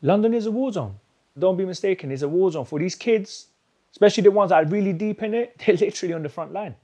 London is a war zone. Don't be mistaken, it's a war zone. For these kids, especially the ones that are really deep in it, they're literally on the front line.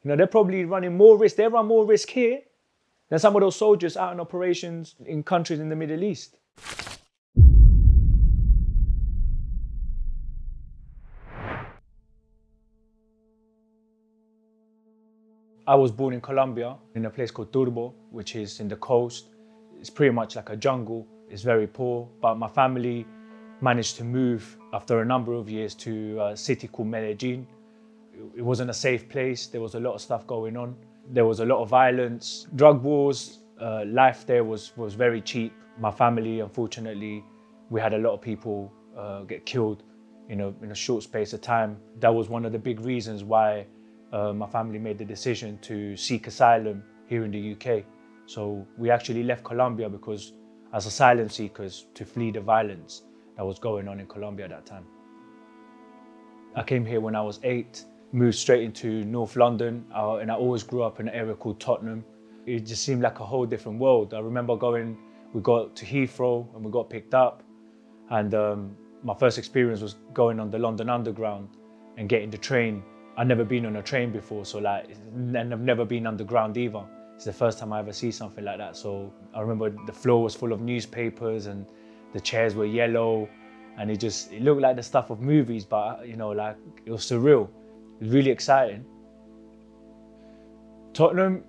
You know, they're probably running more risk. They run more risk here than some of those soldiers out in operations in countries in the Middle East. I was born in Colombia, in a place called Turbo, which is in the coast. It's pretty much like a jungle. It's very poor, but my family managed to move after a number of years to a city called Medellin. It wasn't a safe place. There was a lot of stuff going on. There was a lot of violence, drug wars. Life there was very cheap. My family, unfortunately, we had a lot of people get killed in a short space of time. That was one of the big reasons why my family made the decision to seek asylum here in the UK. So we actually left Colombia because, as asylum seekers, to flee the violence that was going on in Colombia at that time. I came here when I was 8, moved straight into North London, and I always grew up in an area called Tottenham. It just seemed like a whole different world. I remember we got to Heathrow and we got picked up, and my first experience was going on the London Underground and getting the train. I'd never been on a train before, and I've never been underground either. It's the first time I ever see something like that. So I remember the floor was full of newspapers and the chairs were yellow, and it looked like the stuff of movies, but it was surreal. It was really exciting. Tottenham,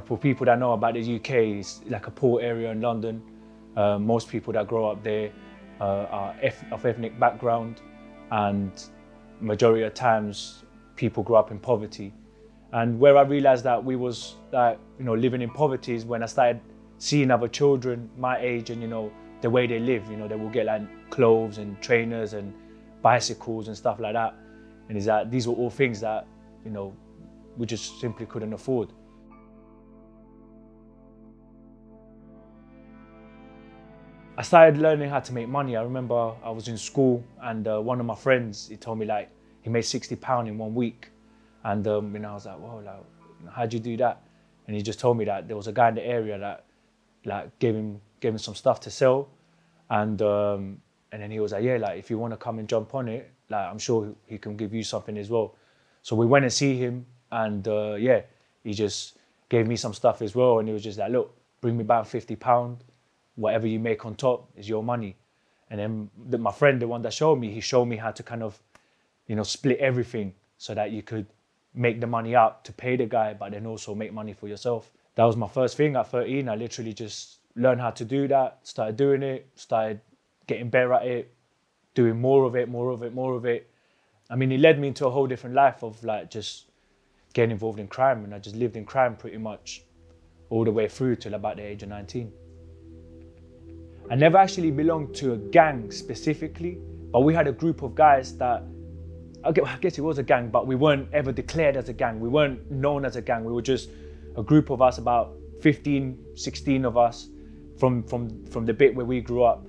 for people that know about the UK, is like a poor area in London. Most people that grow up there are of ethnic background, and majority of times people grow up in poverty. And where I realized that we was living in poverty is when I started seeing other children my age and the way they live. They will get like clothes and trainers and bicycles and stuff like that. And these were all things that we just simply couldn't afford. I started learning how to make money. I remember I was in school and one of my friends, he told me he made £60 in 1 week. And I was like, whoa, how'd you do that? And he just told me that there was a guy in the area that gave him some stuff to sell. And then he was like, yeah, if you want to come and jump on it, I'm sure he can give you something as well. So we went and see him, and he just gave me some stuff as well. And he was just like, look, bring me back £50. Whatever you make on top is your money. And then my friend, the one that showed me, he showed me how to kind of, split everything so that you could make the money out to pay the guy, but then also make money for yourself. That was my first thing at 13. I literally just learned how to do that, started doing it, started getting better at it, doing more of it. I mean, it led me into a whole different life of just getting involved in crime, and I just lived in crime pretty much all the way through till about the age of 19. I never actually belonged to a gang specifically, but we had a group of guys that, I guess it was a gang, but we weren't ever declared as a gang. We weren't known as a gang. We were just a group of us, about 15, 16 of us from the bit where we grew up.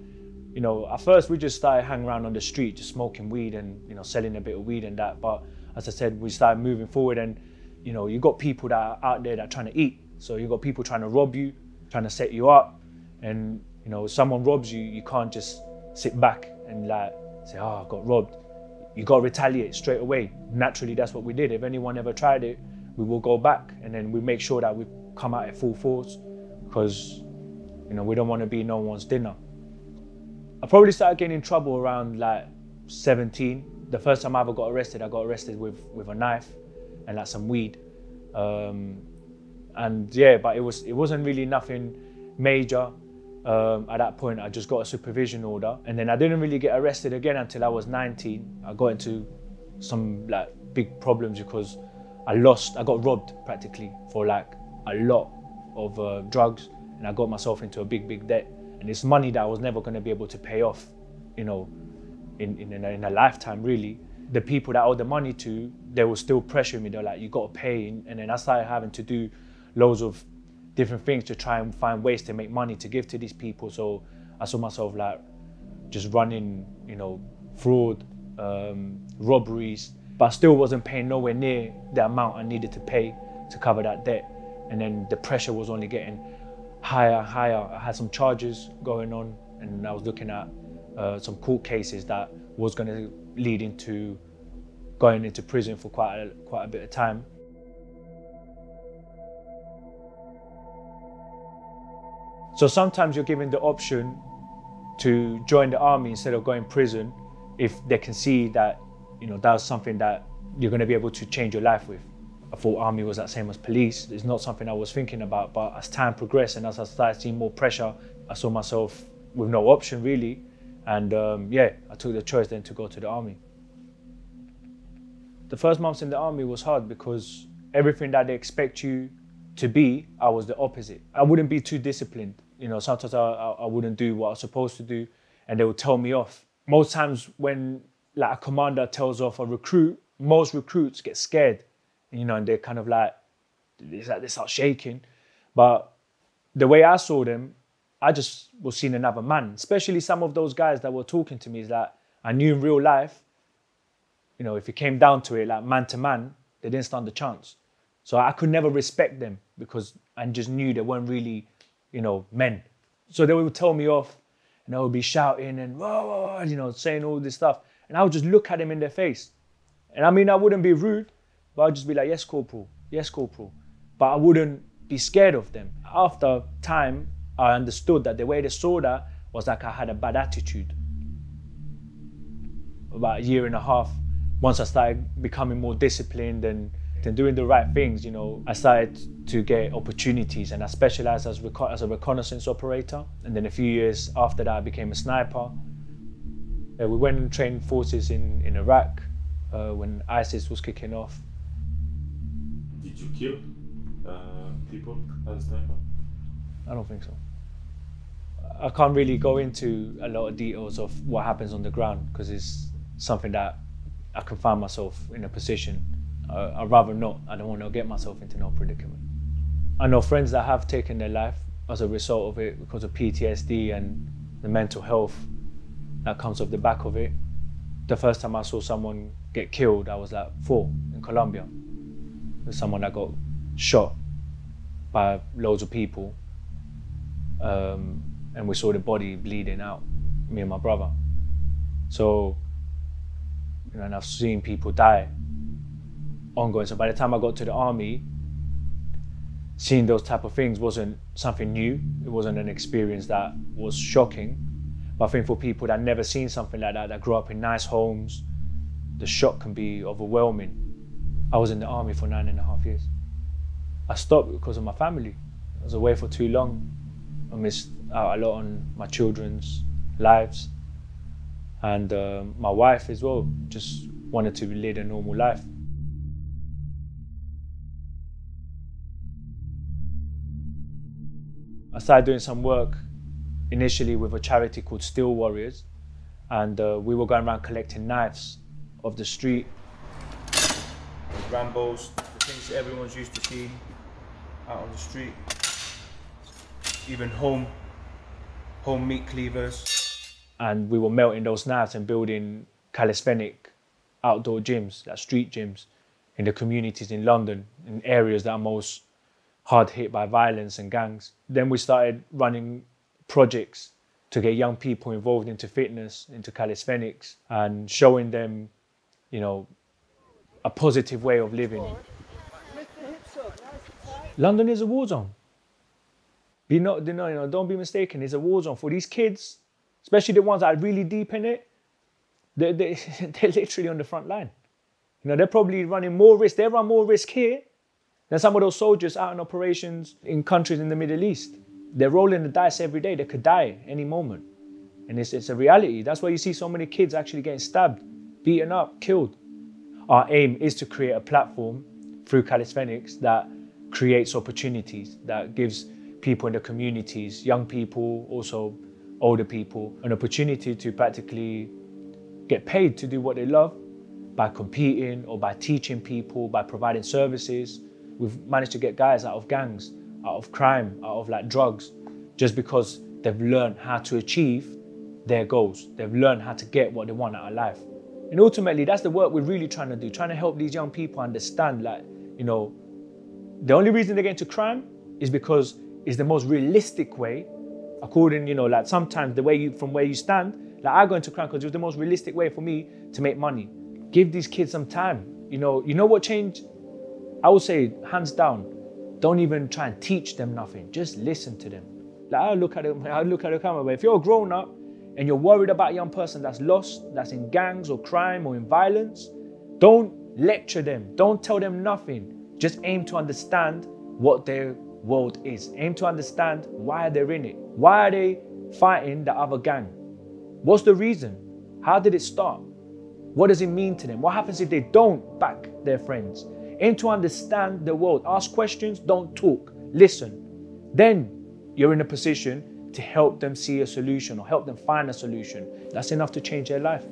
At first we just started hanging around on the street, just smoking weed and, selling a bit of weed and that. But as I said, we started moving forward, and, you got people that are out there that are trying to eat. So you got people trying to rob you, trying to set you up. And, if someone robs you, you can't just sit back and say, oh, I got robbed. You got to retaliate straight away. Naturally, that's what we did. If anyone ever tried it, we will go back, and then we make sure that we come out at full force, because, we don't want to be no one's dinner. I probably started getting in trouble around 17. The first time I ever got arrested, I got arrested with a knife and some weed. But it wasn't really nothing major. At that point, I just got a supervision order, and then I didn't really get arrested again until I was 19. I got into some big problems because I got robbed practically for a lot of drugs, and I got myself into a big debt. And it's money that I was never going to be able to pay off, in a lifetime really. The people that I owed the money to, they were still pressuring me. They're like, you got to pay. And then I started having to do loads of different things to try and find ways to make money to give to these people. So I saw myself just running, fraud, robberies, but I still wasn't paying nowhere near the amount I needed to pay to cover that debt. And then the pressure was only getting higher and higher. I had some charges going on, and I was looking at some court cases that was going to lead into going into prison for quite a bit of time. So sometimes you're given the option to join the army instead of going to prison if they can see that, you know, that's something that you're going to be able to change your life with. I thought army was the same as police. It's not something I was thinking about, but as time progressed and as I started seeing more pressure, I saw myself with no option really. And yeah, I took the choice then to go to the army. The first months in the army was hard because everything that they expect you to be, I was the opposite. I wouldn't be too disciplined. You know, sometimes I wouldn't do what I was supposed to do and they would tell me off. Most times when like a commander tells off a recruit, most recruits get scared, you know, and they're kind of like, they start shaking. But the way I saw them, I just was seeing another man, especially some of those guys that were talking to me is that I knew in real life, you know, if it came down to it, like man to man, they didn't stand a chance. So I could never respect them because I just knew they weren't really, you know, men. So they would tell me off and I would be shouting and, whoa, whoa, you know, saying all this stuff. And I would just look at them in their face. And I mean, I wouldn't be rude, but I'd just be like, yes, corporal, yes, corporal. But I wouldn't be scared of them. After time, I understood that the way they saw that was like I had a bad attitude. About a year and a half, once I started becoming more disciplined and doing the right things, you know, I started to get opportunities and I specialized as a reconnaissance operator. And then a few years after that, I became a sniper. We went and trained forces in Iraq when ISIS was kicking off. Did you kill people as a sniper? I don't think so. I can't really go into a lot of details of what happens on the ground because it's something that I can find myself in a position. I'd rather not. I don't want to get myself into no predicament. I know friends that have taken their life as a result of it because of PTSD and the mental health that comes off the back of it. The first time I saw someone get killed, I was like 4 in Colombia. There's someone that got shot by loads of people. And we saw the body bleeding out, me and my brother. So, you know, and I've seen people die ongoing. So by the time I got to the army, seeing those type of things wasn't something new. It wasn't an experience that was shocking. But I think for people that never seen something like that grew up in nice homes, the shock can be overwhelming. I was in the army for 9.5 years. I stopped because of my family. I was away for too long. I missed out a lot on my children's lives. And my wife as well, just wanted to lead a normal life. I started doing some work initially with a charity called Steel Warriors. And we were going around collecting knives off the street. Rambos, the things everyone's used to seeing out on the street. Even home meat cleavers. And we were melting those knives and building calisthenic outdoor gyms, like street gyms, in the communities in London, in areas that are most hard hit by violence and gangs. Then we started running projects to get young people involved into fitness, into calisthenics, and showing them, you know, a positive way of living. London is a war zone. Don't be mistaken, it's a war zone. For these kids, especially the ones that are really deep in it, they're literally on the front line. You know, they're probably running more risk. They run more risk here than some of those soldiers out in operations in countries in the Middle East. They're rolling the dice every day. They could die any moment. And it's a reality. That's why you see so many kids actually getting stabbed, beaten up, killed. Our aim is to create a platform through calisthenics that creates opportunities, that gives people in the communities, young people, also older people, an opportunity to practically get paid to do what they love by competing or by teaching people, by providing services. We've managed to get guys out of gangs, out of crime, out of like drugs, just because they've learned how to achieve their goals. They've learned how to get what they want out of life. And ultimately, that's the work we're really trying to do, trying to help these young people understand, like, you know, the only reason they get into crime is because it's the most realistic way, according, you know, like sometimes the way from where you stand, Like I go into crime because it was the most realistic way for me to make money. Give these kids some time. You know what changed? I would say, hands down, don't even try and teach them nothing. Just listen to them. Like I look at the camera, but if you're a grown up and you're worried about a young person that's lost, that's in gangs or crime or in violence, don't lecture them. Don't tell them nothing. Just aim to understand what their world is. Aim to understand why they're in it. Why are they fighting the other gang? What's the reason? How did it start? What does it mean to them? What happens if they don't back their friends? Aim to understand the world. Ask questions, don't talk. Listen. Then you're in a position to help them see a solution or help them find a solution. That's enough to change their life.